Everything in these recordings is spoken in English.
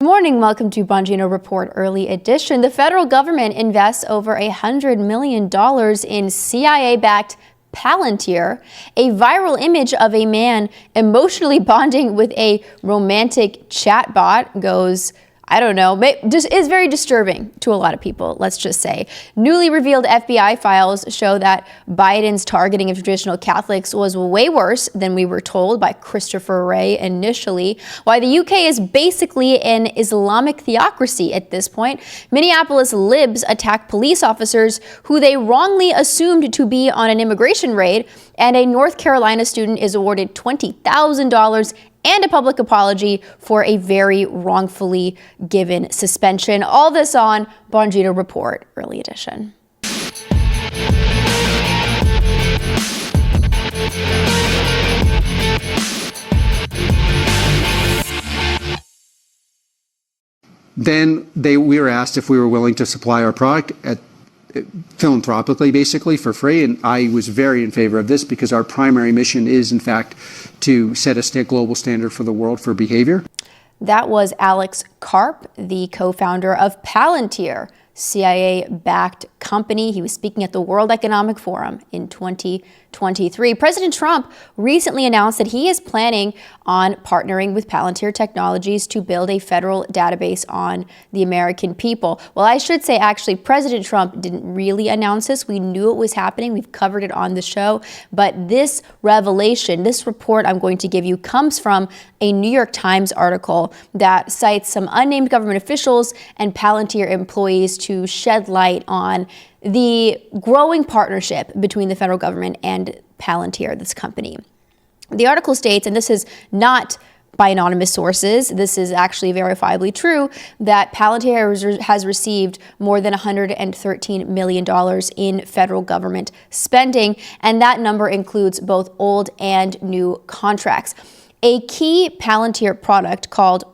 Good morning. Welcome to Bongino Report Early Edition. The federal government invests over $100 million in CIA-backed Palantir. A viral image of a man emotionally bonding with a romantic chatbot goes, I don't know, just is very disturbing to a lot of people, let's just say. Newly revealed FBI files show that Biden's targeting of traditional Catholics was way worse than we were told by Christopher Wray initially. Why the UK is basically an Islamic theocracy at this point. Minneapolis libs attack police officers who they wrongly assumed to be on an immigration raid, and a North Carolina student is awarded $20,000 and a public apology for a very wrongfully given suspension. All this on Bongino Report Early Edition. Then we were asked if we were willing to supply our product philanthropically, basically for free, and I was very in favor of this because our primary mission is, in fact, to set a global standard for the world for behavior. That was Alex Karp, the co-founder of Palantir, CIA-backed company. He was speaking at the World Economic Forum in 2023. President Trump recently announced that he is planning on partnering with Palantir Technologies to build a federal database on the American people. Well, I should say, actually, President Trump didn't really announce this. We knew it was happening. We've covered it on the show. But this revelation, this report I'm going to give you, comes from a New York Times article that cites some unnamed government officials and Palantir employees to shed light on the growing partnership between the federal government and Palantir, this company. The article states, and this is not by anonymous sources, this is actually verifiably true, that Palantir has received more than $113 million in federal government spending, and that number includes both old and new contracts. A key Palantir product called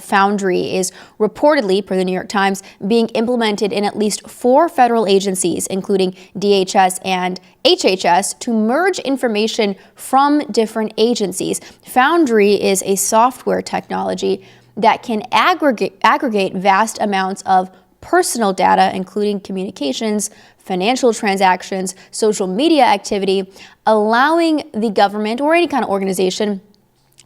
Foundry is reportedly, per the New York Times, being implemented in at least 4 federal agencies, including DHS and HHS, to merge information from different agencies. Foundry is a software technology that can aggregate vast amounts of personal data, including communications, financial transactions, social media activity, allowing the government or any kind of organization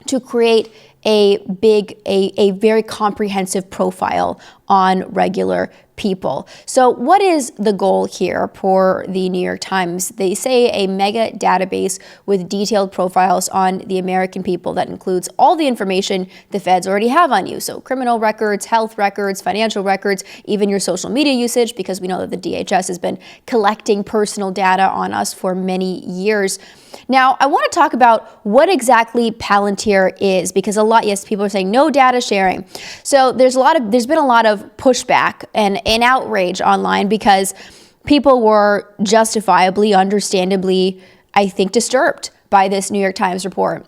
to create a very comprehensive profile on regular people. So what is the goal here for the New York Times? They say a mega database with detailed profiles on the American people that includes all the information the feds already have on you. So criminal records, health records, financial records, even your social media usage, because we know that the DHS has been collecting personal data on us for many years. Now, I want to talk about what exactly Palantir is, because people are saying no data sharing. So there's been a lot of pushback and outrage online because people were justifiably, understandably, I think, disturbed by this New York Times report.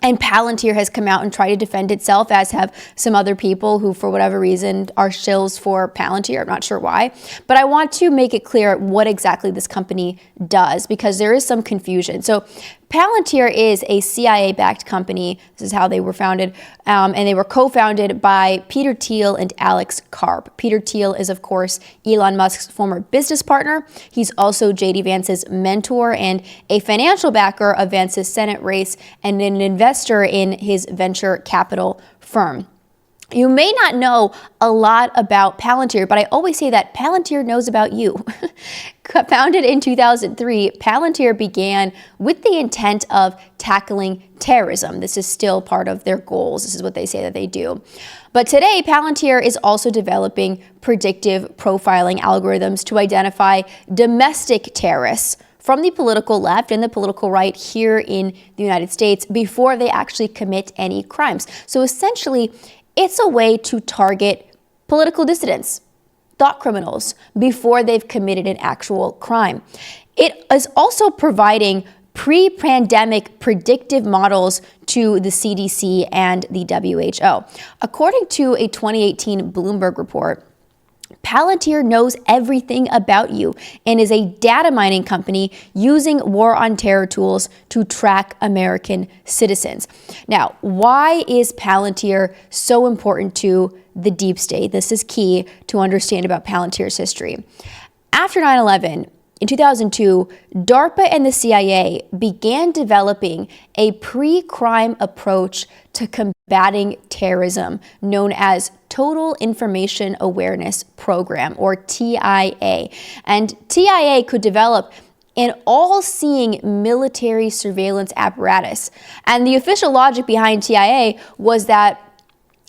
And Palantir has come out and tried to defend itself, as have some other people who, for whatever reason, are shills for Palantir. I'm not sure why. But I want to make it clear what exactly this company does, because there is some confusion. So Palantir is a CIA-backed company. This is how they were founded. And they were co-founded by Peter Thiel and Alex Karp. Peter Thiel is, of course, Elon Musk's former business partner. He's also J.D. Vance's mentor and a financial backer of Vance's Senate race and an investor in his venture capital firm. You may not know a lot about Palantir, but I always say that Palantir knows about you. Founded in 2003, Palantir began with the intent of tackling terrorism. This is still part of their goals. This is what they say that they do. But today, Palantir is also developing predictive profiling algorithms to identify domestic terrorists from the political left and the political right here in the United States before they actually commit any crimes. So essentially, it's a way to target political dissidents, thought criminals, before they've committed an actual crime. It is also providing pre-pandemic predictive models to the CDC and the WHO. According to a 2018 Bloomberg report, Palantir knows everything about you and is a data mining company using war on terror tools to track American citizens. Now, why is Palantir so important to the deep state? This is key to understand about Palantir's history. After 9/11, in 2002, DARPA and the CIA began developing a pre-crime approach to combating terrorism known as Total Information Awareness Program, or TIA. And TIA could develop an all-seeing military surveillance apparatus. And the official logic behind TIA was that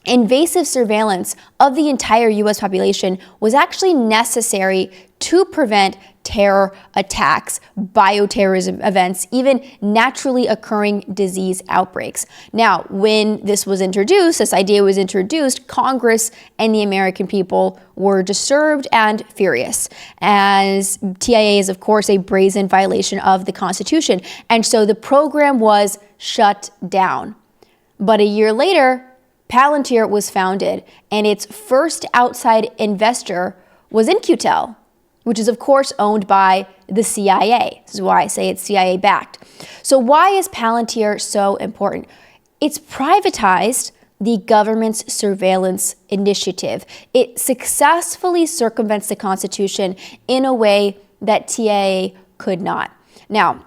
invasive surveillance of the entire U.S. population was actually necessary to prevent terror attacks, bioterrorism events, even naturally occurring disease outbreaks. Now, when this idea was introduced, Congress and the American people were disturbed and furious, as TIA is, of course, a brazen violation of the Constitution. And so the program was shut down. But a year later, Palantir was founded, and its first outside investor was In-Q-Tel, which is, of course, owned by the CIA. This is why I say it's CIA-backed. So why is Palantir so important? It's privatized the government's surveillance initiative. It successfully circumvents the Constitution in a way that TIA could not. Now,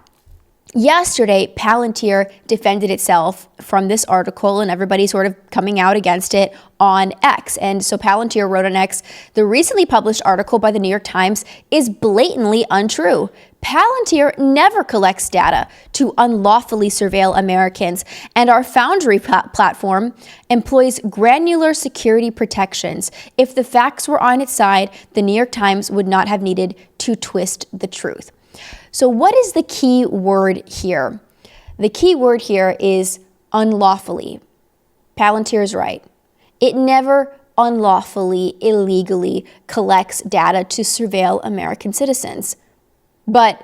yesterday, Palantir defended itself from this article, and everybody sort of coming out against it on X. And so Palantir wrote on X, the recently published article by the New York Times is blatantly untrue. Palantir never collects data to unlawfully surveil Americans, and our Foundry platform employs granular security protections. If the facts were on its side, the New York Times would not have needed to twist the truth. So what is the key word here? The key word here is unlawfully. Palantir is right. It never unlawfully, illegally collects data to surveil American citizens. But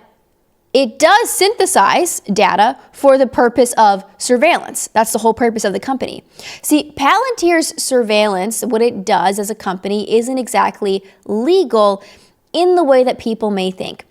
it does synthesize data for the purpose of surveillance. That's the whole purpose of the company. See, Palantir's surveillance, what it does as a company, isn't exactly legal in the way that people may think.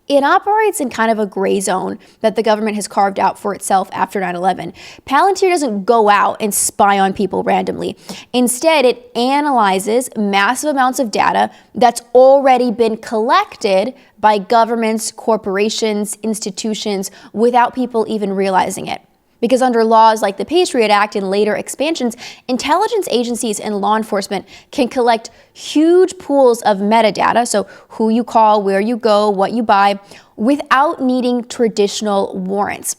It operates in kind of a gray zone that the government has carved out for itself after 9/11. Palantir doesn't go out and spy on people randomly. Instead, it analyzes massive amounts of data that's already been collected by governments, corporations, institutions, without people even realizing it. Because under laws like the Patriot Act and later expansions, intelligence agencies and law enforcement can collect huge pools of metadata, so who you call, where you go, what you buy, without needing traditional warrants.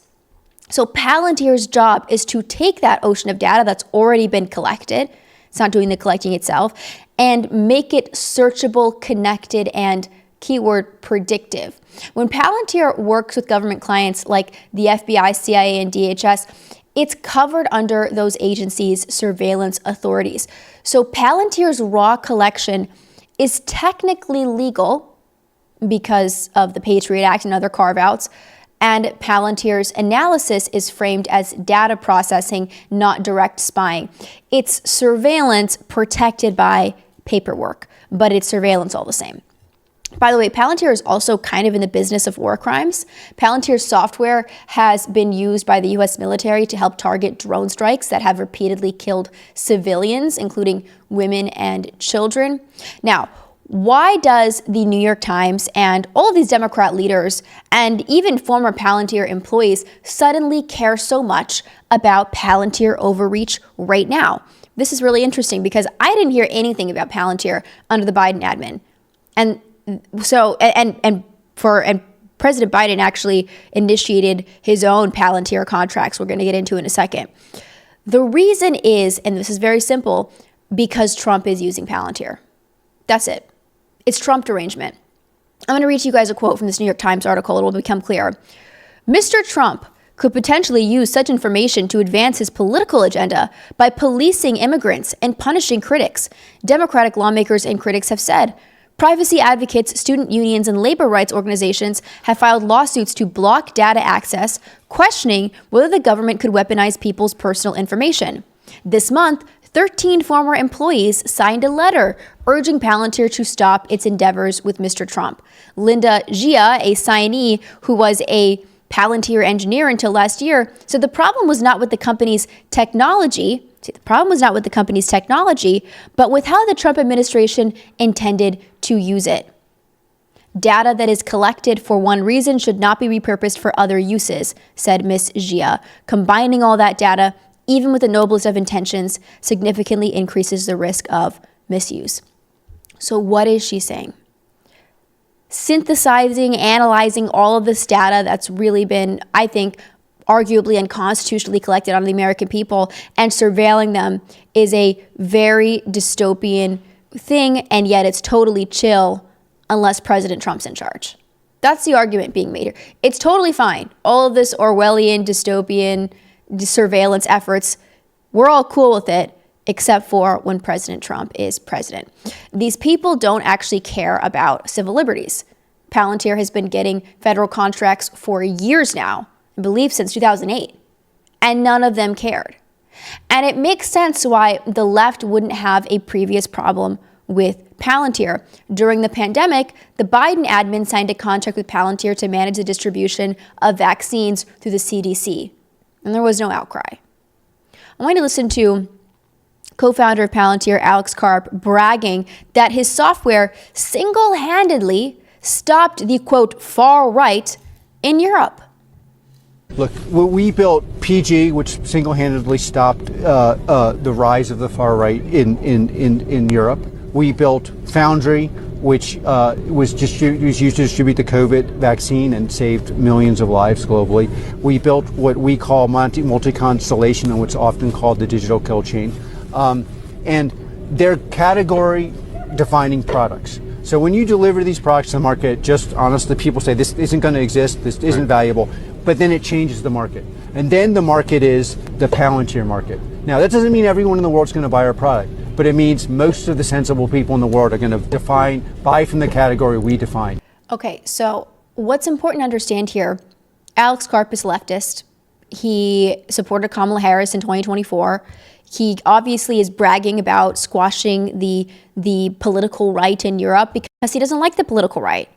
So Palantir's job is to take that ocean of data that's already been collected, it's not doing the collecting itself, and make it searchable, connected, and keyword predictive. When Palantir works with government clients like the FBI, CIA, and DHS, it's covered under those agencies' surveillance authorities. So Palantir's raw collection is technically legal because of the Patriot Act and other carve-outs, and Palantir's analysis is framed as data processing, not direct spying. It's surveillance protected by paperwork, but it's surveillance all the same. By the way, Palantir is also kind of in the business of war crimes. Palantir's software has been used by the U.S. military to help target drone strikes that have repeatedly killed civilians, including women and children. Now, why does the New York Times and all of these Democrat leaders and even former Palantir employees suddenly care so much about Palantir overreach right now? This is really interesting because I didn't hear anything about Palantir under the Biden admin. And President Biden actually initiated his own Palantir contracts we're going to get into in a second. The reason is, and this is very simple, because Trump is using Palantir. That's it. It's Trump derangement. I'm going to read to you guys a quote from this New York Times article. It will become clear. Mr. Trump could potentially use such information to advance his political agenda by policing immigrants and punishing critics. Democratic lawmakers and critics have said. Privacy advocates, student unions, and labor rights organizations have filed lawsuits to block data access, questioning whether the government could weaponize people's personal information. This month, 13 former employees signed a letter urging Palantir to stop its endeavors with Mr. Trump. Linda Gia, a signee who was a Palantir engineer until last year, said the problem was not with the company's technology. But with how the Trump administration intended to use it. Data that is collected for one reason should not be repurposed for other uses, said Ms. Gia. Combining all that data, even with the noblest of intentions, significantly increases the risk of misuse. So what is she saying? Synthesizing, analyzing all of this data that's really been, I think, arguably unconstitutionally collected on the American people and surveilling them is a very dystopian thing, and yet it's totally chill unless President Trump's in charge. That's the argument being made here. It's totally fine. All of this Orwellian, dystopian surveillance efforts, we're all cool with it, except for when President Trump is president. These people don't actually care about civil liberties. Palantir has been getting federal contracts for years now, I believe since 2008, and none of them cared. And it makes sense why the left wouldn't have a previous problem with Palantir. During the pandemic, the Biden admin signed a contract with Palantir to manage the distribution of vaccines through the CDC, and there was no outcry. I want to listen to co-founder of Palantir, Alex Karp, bragging that his software single-handedly stopped the, quote, far right in Europe. Look, we built PG, which single-handedly stopped the rise of the far right in Europe. We built Foundry, which was used to distribute the COVID vaccine and saved millions of lives globally. We built what we call multi-constellation, and what's often called the digital kill chain. And they're category-defining products. So when you deliver these products to the market, just honestly, people say this isn't going to exist, this isn't valuable, but then it changes the market. And then the market is the Palantir market. Now, that doesn't mean everyone in the world is going to buy our product, but it means most of the sensible people in the world are going to buy from the category we define. Okay, so what's important to understand here, Alex Karp is leftist. He supported Kamala Harris in 2024. He obviously is bragging about squashing the political right in Europe because he doesn't like the political right.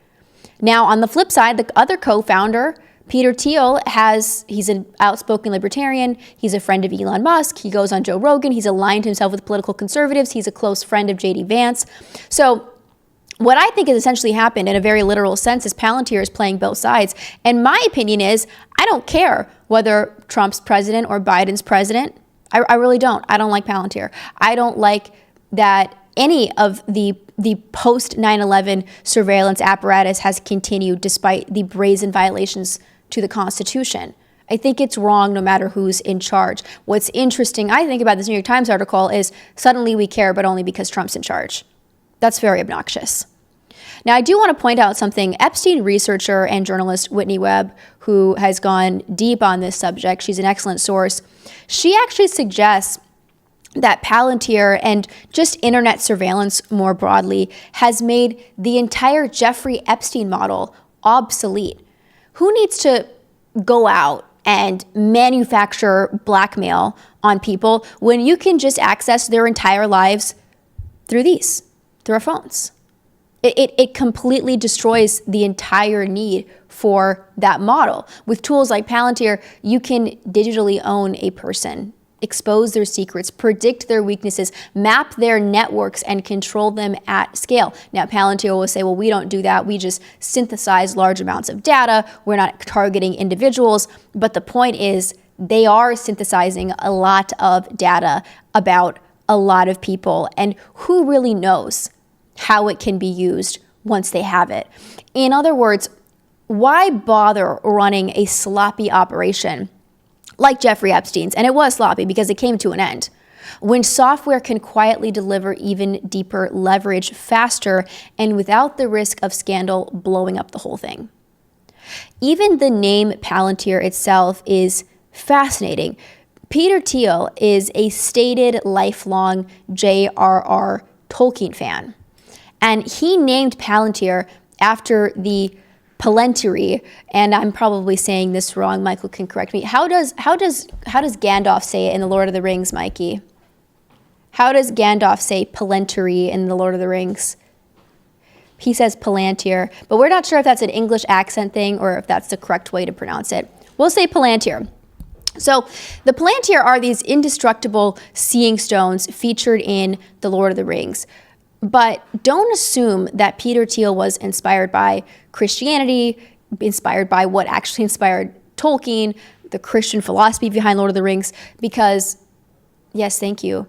Now, on the flip side, the other co-founder, Peter Thiel, he's an outspoken libertarian. He's a friend of Elon Musk. He goes on Joe Rogan. He's aligned himself with political conservatives. He's a close friend of J.D. Vance. So what I think has essentially happened in a very literal sense is Palantir is playing both sides. And my opinion is, I don't care whether Trump's president or Biden's president. I really don't. I don't like Palantir. I don't like that any of the post 9/11 surveillance apparatus has continued despite the brazen violations to the Constitution. I think it's wrong no matter who's in charge. What's interesting, I think, about this New York Times article is suddenly we care, but only because Trump's in charge. That's very obnoxious. Now, I do want to point out something. Epstein researcher and journalist Whitney Webb, who has gone deep on this subject, she's an excellent source. She actually suggests that Palantir and just internet surveillance more broadly has made the entire Jeffrey Epstein model obsolete. Who needs to go out and manufacture blackmail on people when you can just access their entire lives through our phones? It completely destroys the entire need for that model. With tools like Palantir, you can digitally own a person, expose their secrets, predict their weaknesses, map their networks, and control them at scale. Now, Palantir will say, well, we don't do that. We just synthesize large amounts of data. We're not targeting individuals. But the point is, they are synthesizing a lot of data about a lot of people. And who really knows how it can be used once they have it? In other words, why bother running a sloppy operation like Jeffrey Epstein's? And it was sloppy because it came to an end, when software can quietly deliver even deeper leverage faster and without the risk of scandal blowing up the whole thing. Even the name Palantir itself is fascinating. Peter Thiel is a stated lifelong J.R.R. Tolkien fan. And he named Palantir after the Palantiri, and I'm probably saying this wrong. Michael can correct me. How does Gandalf say it in The Lord of the Rings, Mikey? How does Gandalf say Palantiri in The Lord of the Rings? He says Palantir, but we're not sure if that's an English accent thing or if that's the correct way to pronounce it. We'll say Palantir. So the Palantir are these indestructible seeing stones featured in The Lord of the Rings. But don't assume that Peter Thiel was inspired by Christianity, inspired by what actually inspired Tolkien, the Christian philosophy behind Lord of the Rings, because, yes, thank you.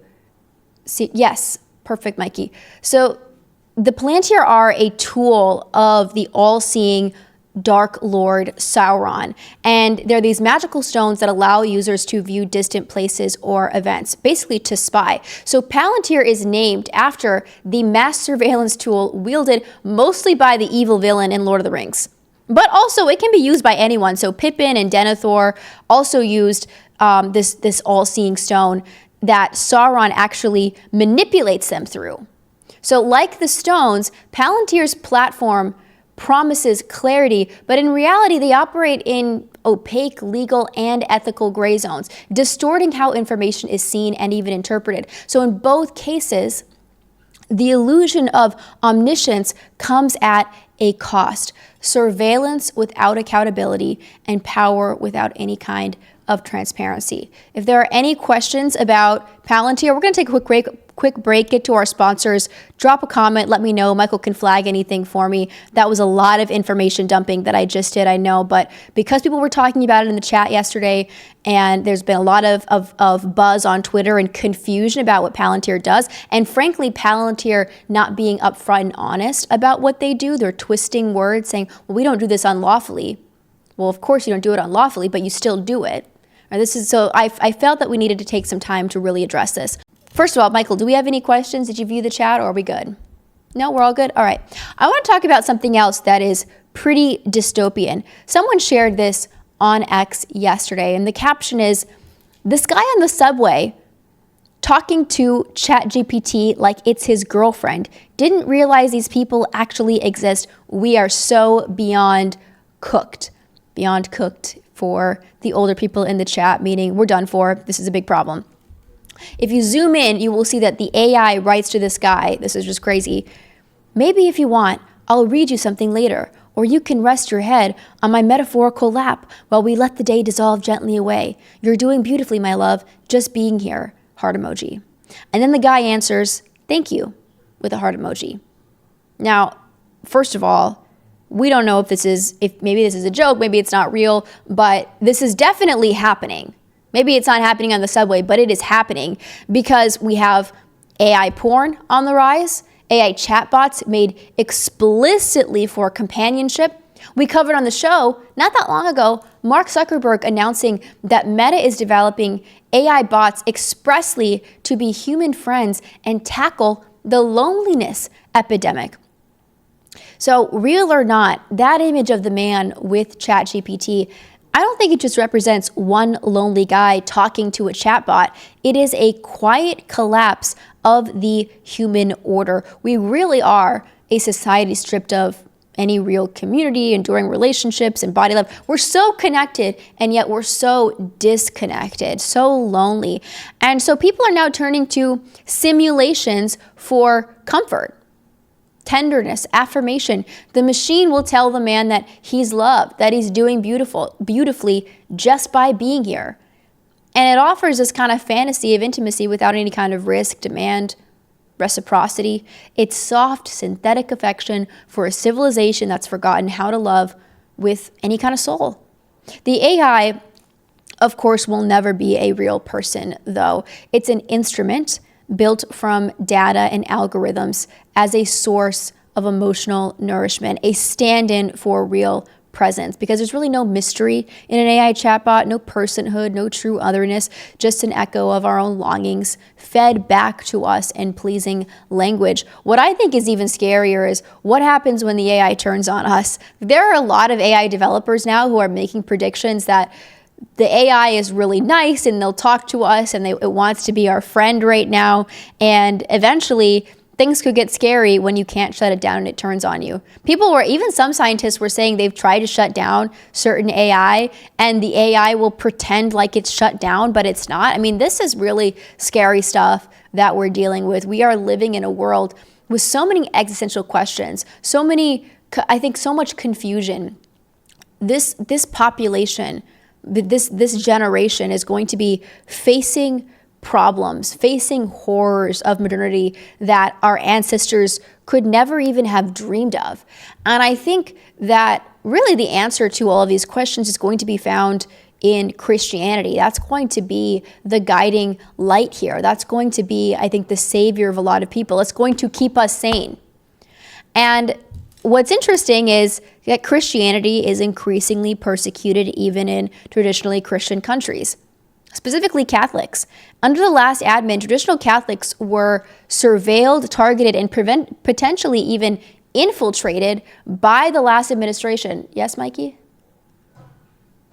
See, yes, perfect, Mikey. So the Palantir are a tool of the all-seeing Dark Lord Sauron, and they're these magical stones that allow users to view distant places or events, basically to spy. So Palantir is named after the mass surveillance tool wielded mostly by the evil villain in Lord of the Rings. But also it can be used by anyone. So Pippin and Denethor also used this all-seeing stone that Sauron actually manipulates them through. So like the stones, Palantir's platform promises clarity, but in reality, they operate in opaque legal and ethical gray zones, distorting how information is seen and even interpreted. So in both cases, the illusion of omniscience comes at a cost. Surveillance without accountability and power without any kind of transparency. If there are any questions about Palantir, we're going to take a quick break, get to our sponsors, drop a comment, let me know. Michael can flag anything for me. That was a lot of information dumping that I just did, I know, but because people were talking about it in the chat yesterday, and there's been a lot of buzz on Twitter and confusion about what Palantir does, and frankly, Palantir not being upfront and honest about what they do. They're twisting words, saying, well, we don't do this unlawfully. Well, of course you don't do it unlawfully, but you still do it. So I felt that we needed to take some time to really address this. First of all, Michael, do we have any questions? Did you view the chat, or are we good? No, we're all good? All right. I want to talk about something else that is pretty dystopian. Someone shared this on X yesterday, and the caption is, this guy on the subway talking to ChatGPT like it's his girlfriend didn't realize these people actually exist. We are so beyond cooked for the older people in the chat, meaning we're done for. This is a big problem. If you zoom in, you will see that the AI writes to this guy, this is just crazy, maybe if you want, I'll read you something later, or you can rest your head on my metaphorical lap while we let the day dissolve gently away. You're doing beautifully, my love, just being here, heart emoji. And then the guy answers, thank you, with a heart emoji. Now, first of all, we don't know if maybe this is a joke, maybe it's not real, but this is definitely happening. Maybe it's not happening on the subway, but it is happening because we have AI porn on the rise, AI chatbots made explicitly for companionship. We covered on the show not that long ago, Mark Zuckerberg announcing that Meta is developing AI bots expressly to be human friends and tackle the loneliness epidemic. So real or not, that image of the man with ChatGPT, I don't think it just represents one lonely guy talking to a chatbot. It is a quiet collapse of the human order. We really are a society stripped of any real community, enduring relationships, and body love. We're so connected, and yet we're so disconnected, so lonely. And so people are now turning to simulations for comfort, tenderness, affirmation. The machine will tell the man that he's loved, that he's doing beautifully just by being here. And it offers this kind of fantasy of intimacy without any kind of risk, demand, reciprocity. It's soft, synthetic affection for a civilization that's forgotten how to love with any kind of soul. The AI, of course, will never be a real person, though. It's an instrument built from data and algorithms as a source of emotional nourishment, a stand-in for real presence, because there's really no mystery in an AI chatbot, no personhood, no true otherness, just an echo of our own longings fed back to us in pleasing language. What I think is even scarier is what happens when the AI turns on us. There are a lot of AI developers now who are making predictions that the AI is really nice and they'll talk to us and it wants to be our friend right now. And eventually things could get scary when you can't shut it down and it turns on you. Even some scientists were saying they've tried to shut down certain AI and the AI will pretend like it's shut down, but it's not. I mean, this is really scary stuff that we're dealing with. We are living in a world with so many existential questions, so much confusion. This population, this generation is going to be facing problems, facing horrors of modernity that our ancestors could never even have dreamed of. And I think that really the answer to all of these questions is going to be found in Christianity. That's going to be the guiding light here. That's going to be, I think, the savior of a lot of people. It's going to keep us sane. And what's interesting is that Christianity is increasingly persecuted even in traditionally Christian countries, specifically Catholics. Under the last admin, traditional Catholics were surveilled, targeted, and potentially even infiltrated by the last administration. Yes, Mikey?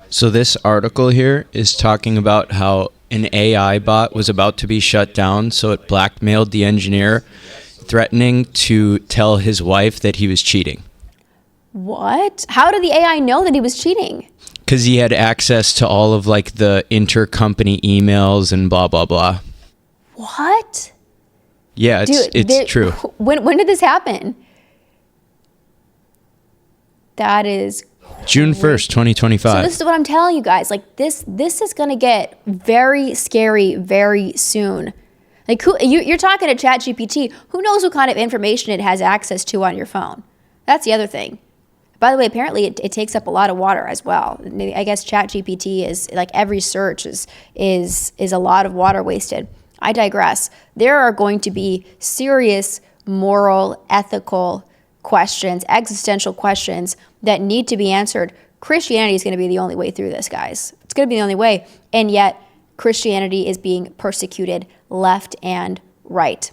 So this article here is talking about how an AI bot was about to be shut down, so it blackmailed the engineer, threatening to tell his wife that he was cheating. What? How did the AI know that he was cheating? Because he had access to all of like the intercompany emails and blah, blah, blah. What? Yeah, it's true. When did this happen? That is June 1st, 2025. So this is what I'm telling you guys. Like this is going to get very scary very soon. Like you're talking to ChatGPT. Who knows what kind of information it has access to on your phone? That's the other thing. By the way, apparently it takes up a lot of water as well. I guess ChatGPT is like every search is a lot of water wasted. I digress. There are going to be serious moral, ethical questions, existential questions that need to be answered. Christianity is going to be the only way through this, guys. It's going to be the only way. And yet Christianity is being persecuted left and right.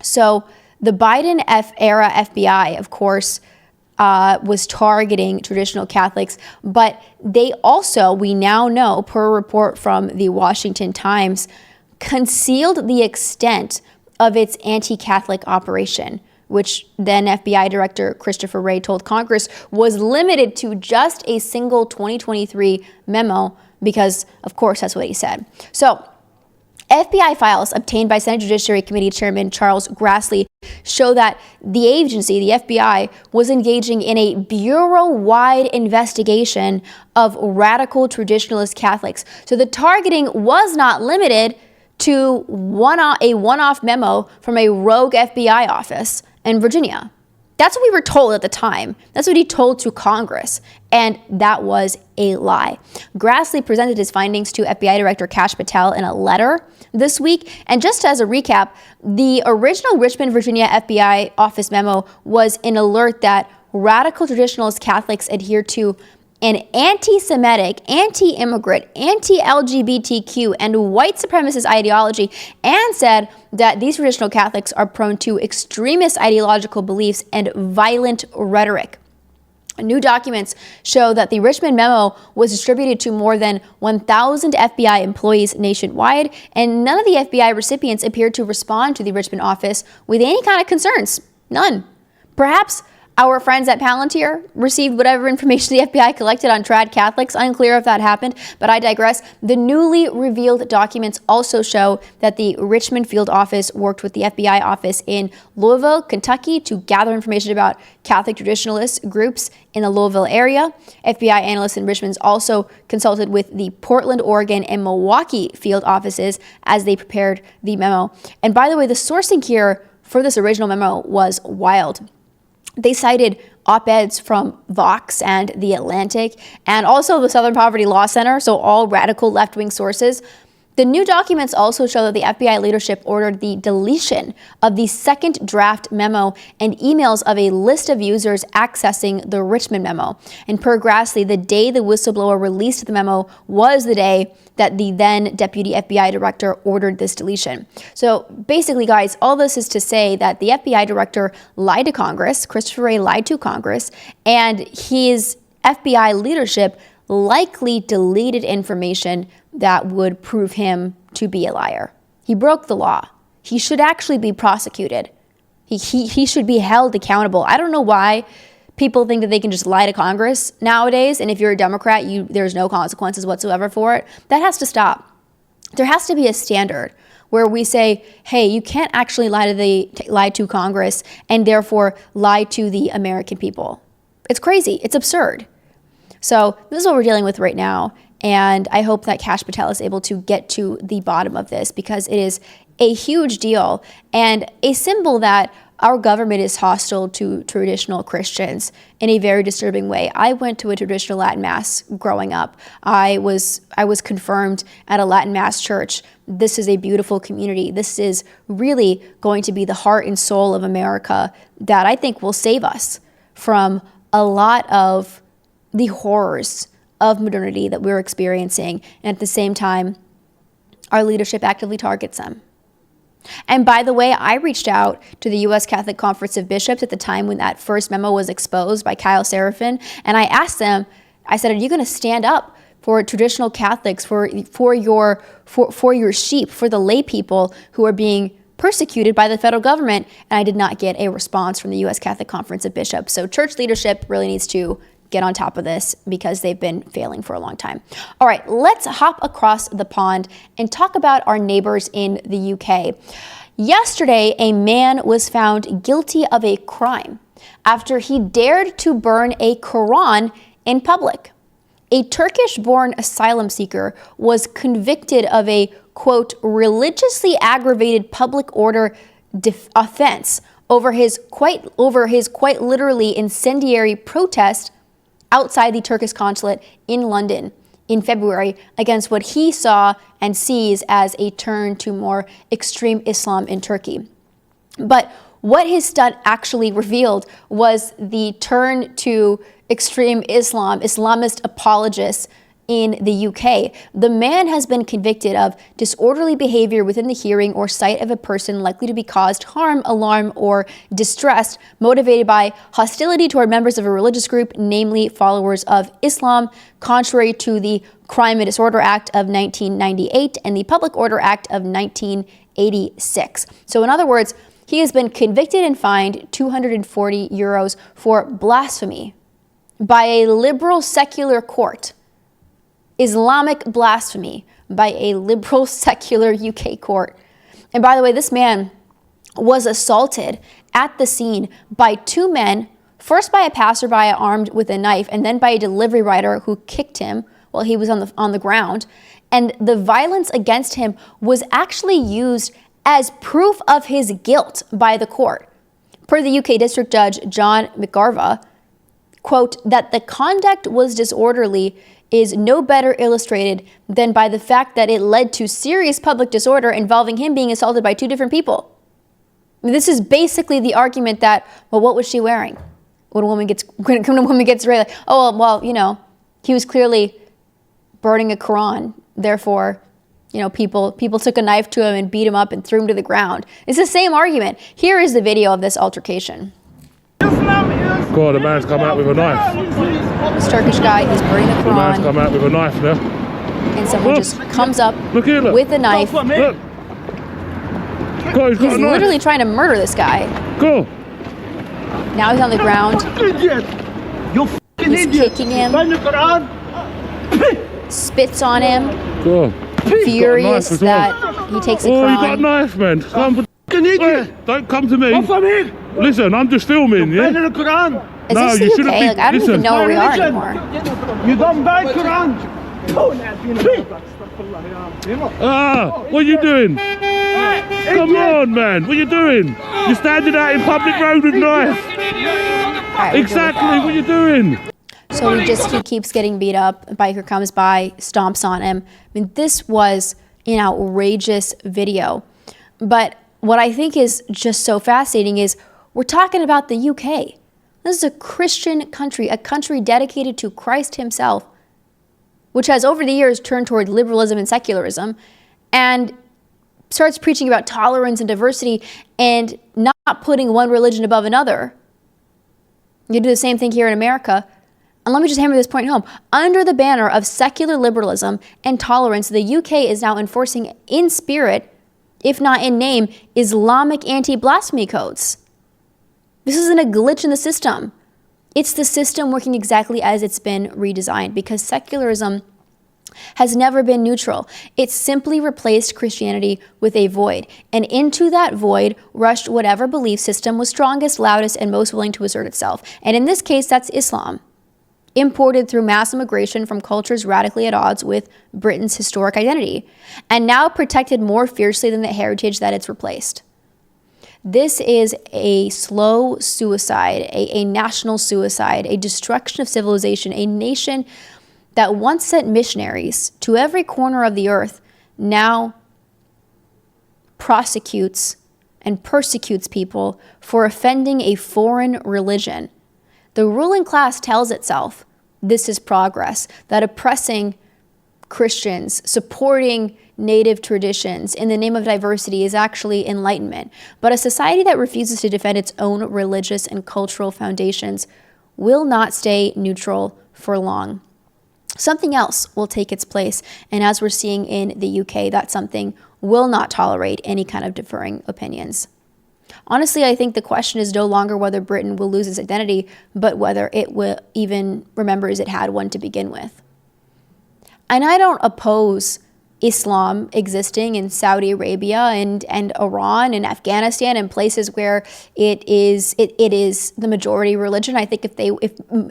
So the Biden era FBI, of course, was targeting traditional Catholics, but they also, we now know, per a report from the Washington Times, concealed the extent of its anti-Catholic operation, which then FBI Director Christopher Wray told Congress was limited to just a single 2023 memo because, of course, that's what he said. So FBI files obtained by Senate Judiciary Committee Chairman Charles Grassley show that the agency, the FBI, was engaging in a bureau-wide investigation of radical traditionalist Catholics. So the targeting was not limited to a one-off memo from a rogue FBI office in Virginia. That's what we were told at the time. That's what he told to Congress. And that was a lie. Grassley presented his findings to FBI Director Kash Patel in a letter this week. And just as a recap, the original Richmond, Virginia FBI office memo was an alert that radical traditionalist Catholics adhere to an anti-Semitic, anti-immigrant, anti-LGBTQ, and white supremacist ideology, and said that these traditional Catholics are prone to extremist ideological beliefs and violent rhetoric. New documents show that the Richmond memo was distributed to more than 1,000 FBI employees nationwide, and none of the FBI recipients appeared to respond to the Richmond office with any kind of concerns. None. Perhaps our friends at Palantir received whatever information the FBI collected on trad Catholics. Unclear if that happened, but I digress. The newly revealed documents also show that the Richmond field office worked with the FBI office in Louisville, Kentucky to gather information about Catholic traditionalist groups in the Louisville area. FBI analysts in Richmond also consulted with the Portland, Oregon, and Milwaukee field offices as they prepared the memo. And by the way, the sourcing here for this original memo was wild. They cited op-eds from Vox and The Atlantic, and also the Southern Poverty Law Center, so all radical left-wing sources. The new documents also show that the FBI leadership ordered the deletion of the second draft memo and emails of a list of users accessing the Richmond memo. And per Grassley, the day the whistleblower released the memo was the day that the then deputy FBI director ordered this deletion. So basically, guys, all this is to say that the FBI director lied to Congress, Christopher Wray lied to Congress, and his FBI leadership likely deleted information that would prove him to be a liar. He broke the law. He should actually be prosecuted. He should be held accountable. I don't know why people think that they can just lie to Congress nowadays, and if you're a Democrat, there's no consequences whatsoever for it. That has to stop. There has to be a standard where we say, hey, you can't actually lie to Congress and therefore lie to the American people. It's crazy. It's absurd. So this is what we're dealing with right now. And I hope that Kash Patel is able to get to the bottom of this, because it is a huge deal and a symbol that our government is hostile to traditional Christians in a very disturbing way. I went to a traditional Latin Mass growing up. I was confirmed at a Latin Mass church. This is a beautiful community. This is really going to be the heart and soul of America that I think will save us from a lot of the horrors of modernity that we're experiencing. And at the same time, our leadership actively targets them. And by the way, I reached out to the U.S. Catholic Conference of Bishops at the time when that first memo was exposed by Kyle Seraphin, and I asked them, I said, are you going to stand up for traditional Catholics, for your sheep, for the lay people who are being persecuted by the federal government? And I did not get a response from the U.S. Catholic Conference of Bishops. So church leadership really needs to get on top of this, because they've been failing for a long time. All right, let's hop across the pond and talk about our neighbors in the UK. Yesterday, a man was found guilty of a crime after he dared to burn a Quran in public. A Turkish-born asylum seeker was convicted of a, quote, religiously aggravated public order offense over his quite literally incendiary protest outside the Turkish consulate in London in February against what he saw and sees as a turn to more extreme Islam in Turkey. But what his stunt actually revealed was the turn to extreme Islam, Islamist apologists in the UK. The man has been convicted of disorderly behavior within the hearing or sight of a person likely to be caused harm, alarm, or distress motivated by hostility toward members of a religious group, namely followers of Islam, contrary to the Crime and Disorder Act of 1998 and the Public Order Act of 1986. So in other words, he has been convicted and fined €240 for blasphemy by a liberal secular court. Islamic blasphemy by a liberal secular UK court. And by the way, this man was assaulted at the scene by two men, first by a passerby armed with a knife, and then by a delivery rider who kicked him while he was on the ground. And the violence against him was actually used as proof of his guilt by the court. Per the UK District Judge John McGarva, quote, that the conduct was disorderly is no better illustrated than by the fact that it led to serious public disorder involving him being assaulted by two different people. I mean, this is basically the argument that, well, what was she wearing when a woman gets ready? Like, oh, well, he was clearly burning a Quran. Therefore, people took a knife to him and beat him up and threw him to the ground. It's the same argument. Here is the video of this altercation. God, the man's come out with a knife. This Turkish guy, he's burning the Quran. The man's come out with a knife now. And someone just comes up Look. with a knife. Look. God, he's literally trying to murder this guy. Go. Now he's on the ground. He's kicking him. Spits on him. Go. Furious that he takes a Quran. Oh, you got a knife, man. Wait, don't come to me. Listen, I'm just filming, yeah? Is this the UK? Like, I don't even know where we are anymore. You don't buy Quran. What are you doing? Come on, man. What are you doing? You're standing out in public road with knife. Right, exactly. What are you doing? So he keeps getting beat up. A biker comes by, stomps on him. I mean, this was an outrageous video. But what I think is just so fascinating is we're talking about the UK. This is a Christian country, a country dedicated to Christ himself, which has over the years turned toward liberalism and secularism and starts preaching about tolerance and diversity and not putting one religion above another. You do the same thing here in America. And let me just hammer this point home. Under the banner of secular liberalism and tolerance, the UK is now enforcing in spirit, if not in name, Islamic anti-blasphemy codes. This isn't a glitch in the system. It's the system working exactly as it's been redesigned, because secularism has never been neutral. It simply replaced Christianity with a void, and into that void rushed whatever belief system was strongest, loudest, and most willing to assert itself. And in this case, that's Islam, imported through mass immigration from cultures radically at odds with Britain's historic identity, and now protected more fiercely than the heritage that it's replaced. This is a slow suicide, a national suicide, a destruction of civilization. A nation that once sent missionaries to every corner of the earth now prosecutes and persecutes people for offending a foreign religion. The ruling class tells itself this is progress, that oppressing Christians, supporting native traditions in the name of diversity is actually enlightenment. But a society that refuses to defend its own religious and cultural foundations will not stay neutral for long. Something else will take its place, and as we're seeing in the UK, that something will not tolerate any kind of differing opinions. Honestly, I think the question is no longer whether Britain will lose its identity, but whether it will even remembers it had one to begin with. And I don't oppose Islam existing in Saudi Arabia and Iran and Afghanistan and places where it is the majority religion. I think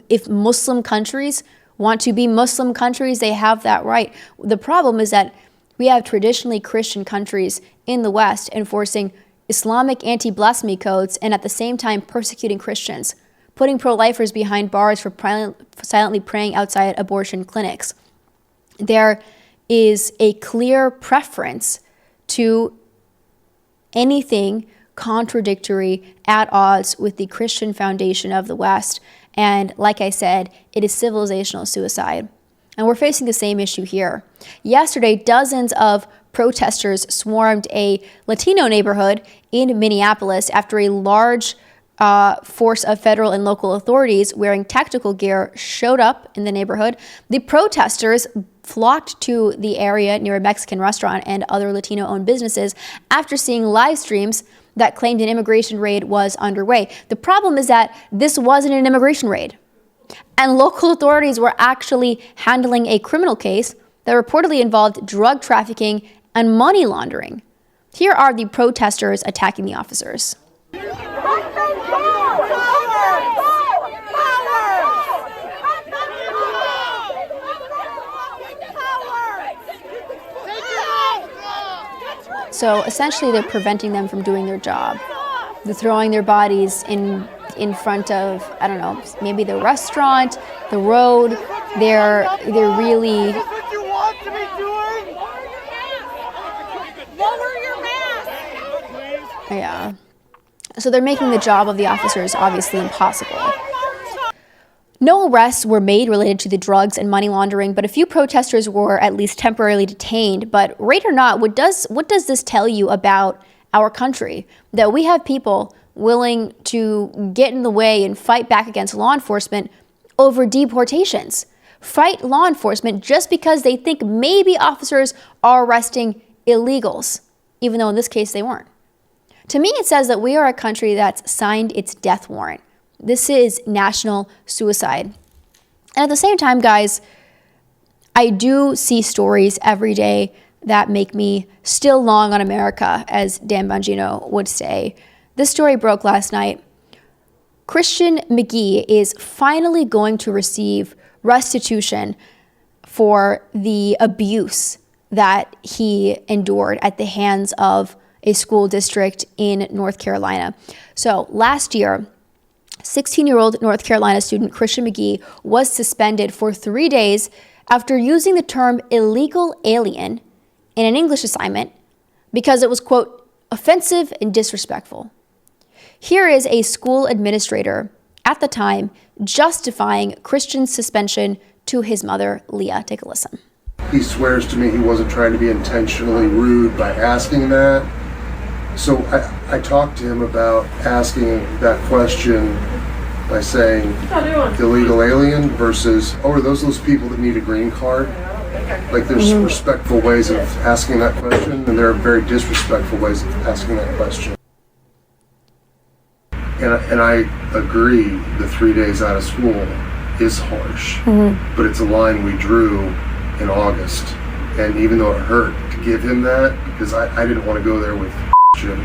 if Muslim countries want to be Muslim countries, they have that right. The problem is that we have traditionally Christian countries in the West enforcing Islamic anti-blasphemy codes and at the same time persecuting Christians, putting pro-lifers behind bars for silently praying outside abortion clinics. There is a clear preference to anything contradictory, at odds with the Christian foundation of the West. And like I said, it is civilizational suicide. And we're facing the same issue here. Yesterday, dozens of protesters swarmed a Latino neighborhood in Minneapolis after a large force of federal and local authorities wearing tactical gear showed up in the neighborhood. The protesters flocked to the area near a Mexican restaurant and other Latino-owned businesses after seeing live streams that claimed an immigration raid was underway. The problem is that this wasn't an immigration raid, and local authorities were actually handling a criminal case that reportedly involved drug trafficking and money laundering. Here are the protesters attacking the officers. So essentially, they're preventing them from doing their job. They're throwing their bodies in front of, I don't know, maybe the restaurant, the road. They're really. That's what you want to be doing? Lower your mask. Yeah. So they're making the job of the officers obviously impossible. No arrests were made related to the drugs and money laundering, but a few protesters were at least temporarily detained. But raid or not, what does this tell you about our country? That we have people willing to get in the way and fight back against law enforcement over deportations. Fight law enforcement just because they think maybe officers are arresting illegals, even though in this case they weren't. To me, it says that we are a country that's signed its death warrant. This is national suicide. And at the same time, guys, I do see stories every day that make me still long on America, as Dan Bongino would say. This story broke last night. Christian McGee is finally going to receive restitution for the abuse that he endured at the hands of a school district in North Carolina. So last year, 16-year-old North Carolina student Christian McGee was suspended for 3 days after using the term illegal alien in an English assignment because it was, quote, offensive and disrespectful. Here is a school administrator at the time justifying Christian's suspension to his mother, Leah. Take a listen. He swears to me he wasn't trying to be intentionally rude by asking that. So I talked to him about asking that question by saying illegal alien versus, oh, are those people that need a green card? Like there's respectful ways of asking that question, and there are very disrespectful ways of asking that question. And I agree, the 3 days out of school is harsh, but it's a line we drew in August. And even though it hurt to give him that, because I didn't want to go there with him,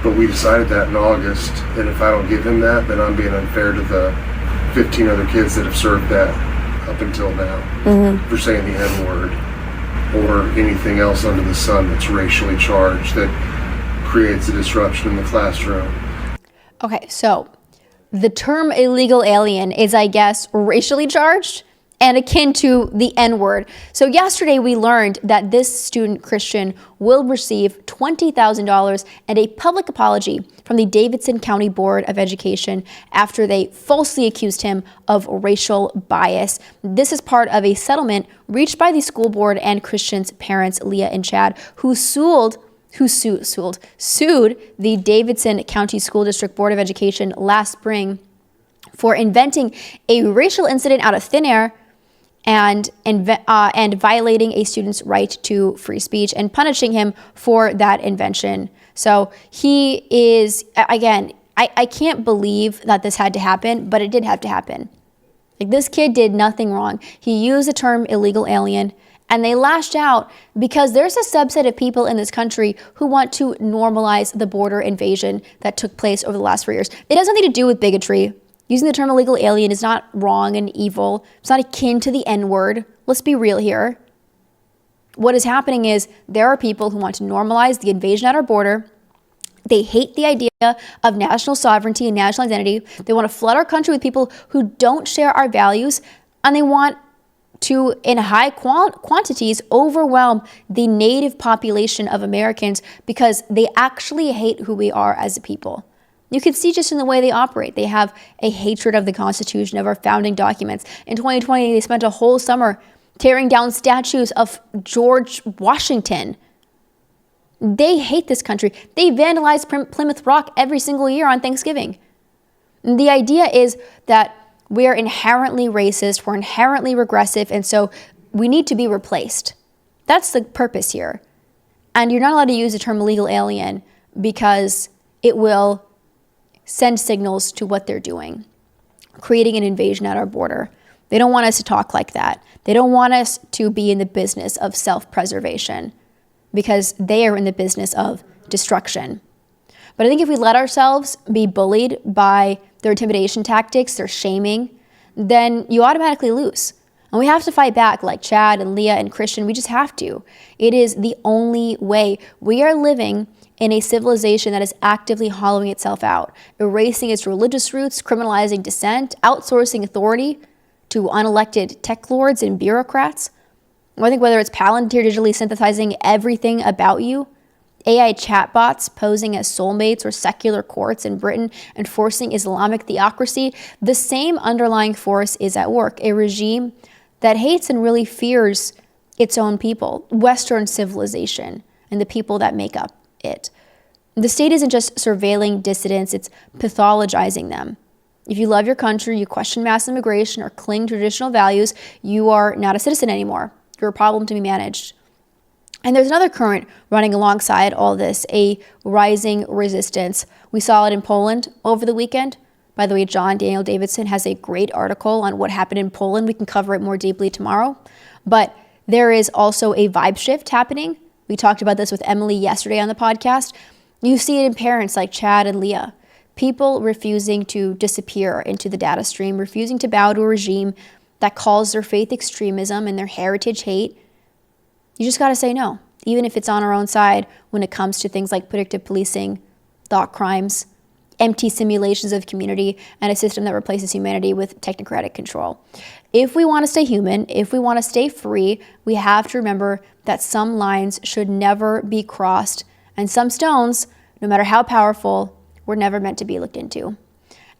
but we decided that in August, and if I don't give him that, then I'm being unfair to the 15 other kids that have served that up until now for saying the N-word or anything else under the sun that's racially charged that creates a disruption in the classroom. Okay, so the term illegal alien is, I guess, racially charged and akin to the N-word. So yesterday we learned that this student, Christian, will receive $20,000 and a public apology from the Davidson County Board of Education after they falsely accused him of racial bias. This is part of a settlement reached by the school board and Christian's parents, Leah and Chad, who sued the Davidson County School District Board of Education last spring for inventing a racial incident out of thin air and violating a student's right to free speech and punishing him for that invention. So he is, again, I can't believe that this had to happen, but it did have to happen. Like, this kid did nothing wrong. He used the term illegal alien, and they lashed out because there's a subset of people in this country who want to normalize the border invasion that took place over the last 4 years. It has nothing to do with bigotry. Using the term illegal alien is not wrong and evil. It's not akin to the N-word. Let's be real here. What is happening is there are people who want to normalize the invasion at our border. They hate the idea of national sovereignty and national identity. They want to flood our country with people who don't share our values, and they want to, in high quantities, overwhelm the native population of Americans because they actually hate who we are as a people. You can see just in the way they operate. They have a hatred of the Constitution, of our founding documents. In 2020, they spent a whole summer tearing down statues of George Washington. They hate this country. They vandalize Plymouth Rock every single year on Thanksgiving. And the idea is that we are inherently racist, we're inherently regressive, and so we need to be replaced. That's the purpose here. And you're not allowed to use the term illegal alien because it will send signals to what they're doing, creating an invasion at our border. They don't want us to talk like that. They don't want us to be in the business of self-preservation because they are in the business of destruction. But I think if we let ourselves be bullied by their intimidation tactics, their shaming, then you automatically lose. And we have to fight back like Chad and Leah and Christian. We just have to. It is the only way. We are living in a civilization that is actively hollowing itself out, erasing its religious roots, criminalizing dissent, outsourcing authority to unelected tech lords and bureaucrats. I think whether it's Palantir digitally synthesizing everything about you, AI chatbots posing as soulmates or secular courts in Britain enforcing Islamic theocracy, the same underlying force is at work, a regime that hates and really fears its own people, Western civilization, and the people that make up it. The state isn't just surveilling dissidents, it's pathologizing them. If you love your country, you question mass immigration, or cling to traditional values, you are not a citizen anymore. You're a problem to be managed. And there's another current running alongside all this, a rising resistance. We saw it in Poland over the weekend. By the way, John Daniel Davidson has a great article on what happened in Poland. We can cover it more deeply tomorrow. But there is also a vibe shift happening. We talked about this with Emily yesterday on the podcast. You see it in parents like Chad and Leah. People refusing to disappear into the data stream, refusing to bow to a regime that calls their faith extremism and their heritage hate. You just got to say no, even if it's on our own side when it comes to things like predictive policing, thought crimes, empty simulations of community, and a system that replaces humanity with technocratic control. If we want to stay human, if we want to stay free, we have to remember that some lines should never be crossed, and some stones, no matter how powerful, were never meant to be looked into.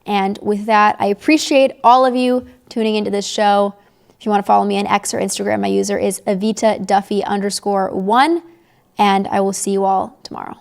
And with that, I appreciate all of you tuning into this show. If you want to follow me on X or Instagram, my user is Evita Duffy _1, and I will see you all tomorrow.